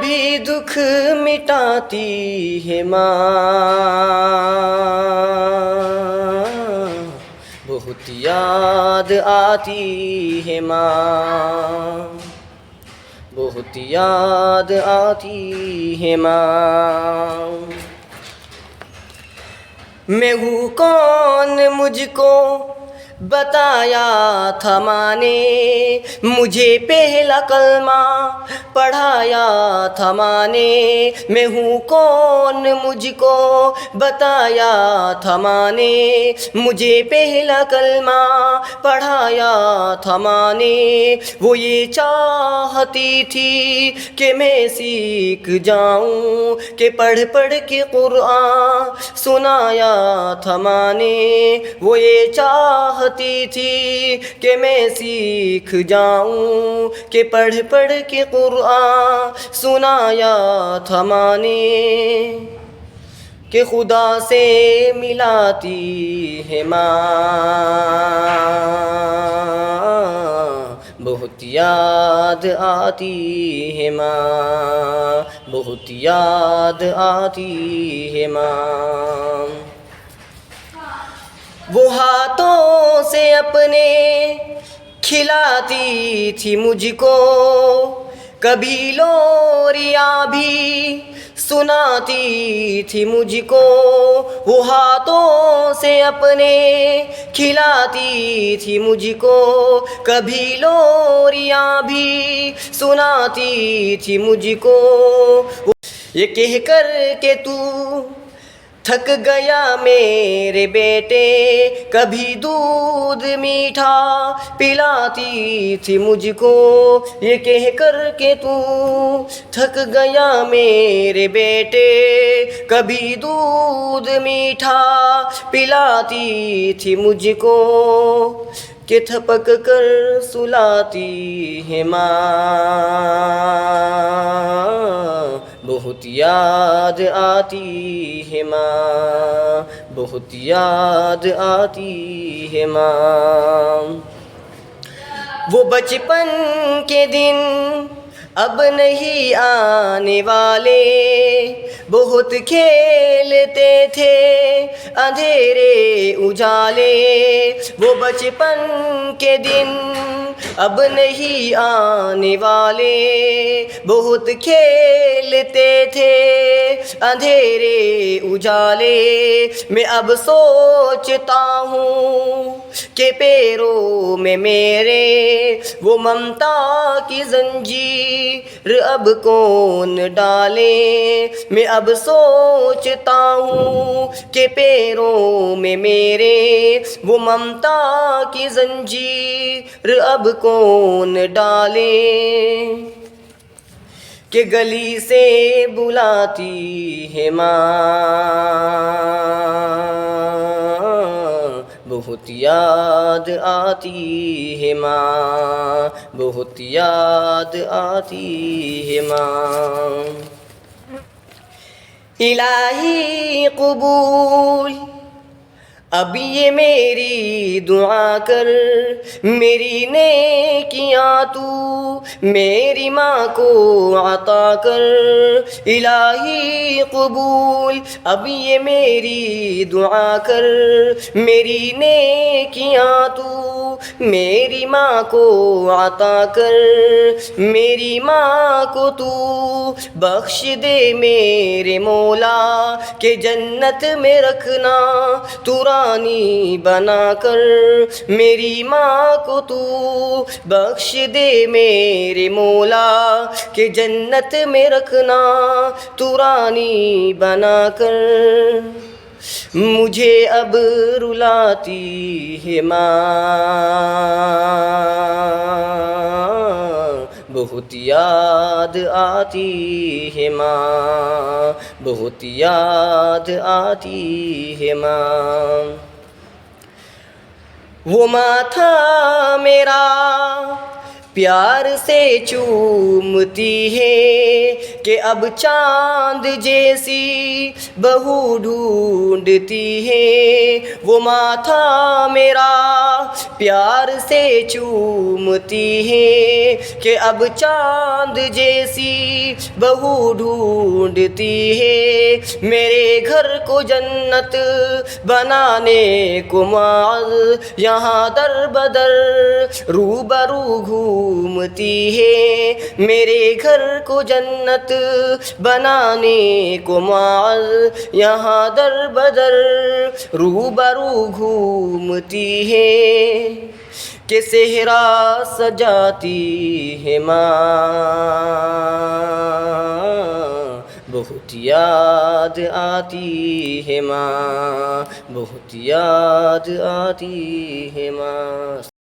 بھی دکھ مٹاتی ہے ماں، بہت یاد آتی ہے ماں، بہت یاد آتی ہے ماں۔ میں ہوں کون مجھ کو بتایا تھا ماں نے، مجھے پہلا کلمہ پڑھایا تھا ماں نے۔ میں ہوں کون مجھ کو بتایا تھا ماں نے، مجھے پہلا کلمہ پڑھایا تھا ماں نے۔ وہ یہ چاہتی تھی کہ میں سیکھ جاؤں، کہ پڑھ پڑھ کے قرآن سنایا تھا ماں نے۔ وہ یہ چاہتی تھی کہ میں سیکھ جاؤں، کہ پڑھ پڑھ کے قرآن سنایا تھا ماں نے۔ کہ خدا سے ملاتی ہے ماں، بہت یاد آتی ہے ماں، بہت یاد آتی ہے ماں۔ وہ ہاتھوں سے اپنے کھلاتی تھی مجھ کو، کبھی لوریاں بھی سناتی تھی مجھ کو۔ وہ ہاتھوں سے اپنے کھلاتی تھی مجھ کو، کبھی لوریاں بھی سناتی تھی مجھ کو۔ یہ کہہ کر کہ تو تھک گیا میرے بیٹے، کبھی دودھ میٹھا پلاتی تھی مجھ کو۔ یہ کہہ کر کہ تو تھک گیا میرے بیٹے، کبھی دودھ میٹھا پلاتی تھی مجھ کو۔ کہ تھپک کر سلاتی ہے ماں، بہت یاد آتی ہے ماں، بہت یاد آتی ہے ماں۔ وہ بچپن کے دن اب نہیں آنے والے، بہت کھیلتے تھے اندھیرے اجالے۔ وہ بچپن کے دن اب نہیں آنے والے، بہت کھیلتے تھے اندھیرے اجالے۔ میں اب سوچتا ہوں کہ پیروں میں میرے وہ ممتا کی زنجیر اب کون ڈالے۔ میں اب سوچتا ہوں کہ پیروں میں میرے وہ ممتا کی زنجیر اب کون ڈالے۔ کہ گلی سے بلاتی ہے ماں، بہت یاد آتی ہے ماں، بہت یاد آتی ہے ماں۔ الہی قبول اب یہ میری دعا کر، میری نیکیاں تو میری ماں کو عطا کر۔ الہی قبول اب یہ میری دعا کر، میری نیکیاں تو میری ماں کو عطا کر۔ میری ماں کو تو بخش دے میرے مولا، کہ جنت میں رکھنا تو رانی بنا کر۔ میری ماں کو تو بخش دے میرے مولا، کہ جنت میں رکھنا تو رانی بنا کر۔ مجھے اب رلاتی ہے ماں، بہت یاد آتی ہے ماں، بہت یاد آتی ہے ماں۔ وہ ماں تھا میرا پیار سے چومتی ہے کہ اب چاند جیسی بہو ڈھونڈتی ہے وہ ماتھا میرا، پیار سے چومتی ہے کہ اب چاند جیسی بہو ڈھونڈتی ہے میرے گھر کو جنت بنانے کو معاذ یہاں در بدر روبرو گھومتی ہے میرے گھر کو جنت بنانے کو معاذ یہاں در بدر روبرو گھومتی ہے کہ صحرا سجاتی ہے ماں بہت یاد آتی ہے ماں، بہت یاد آتی ہے ماں۔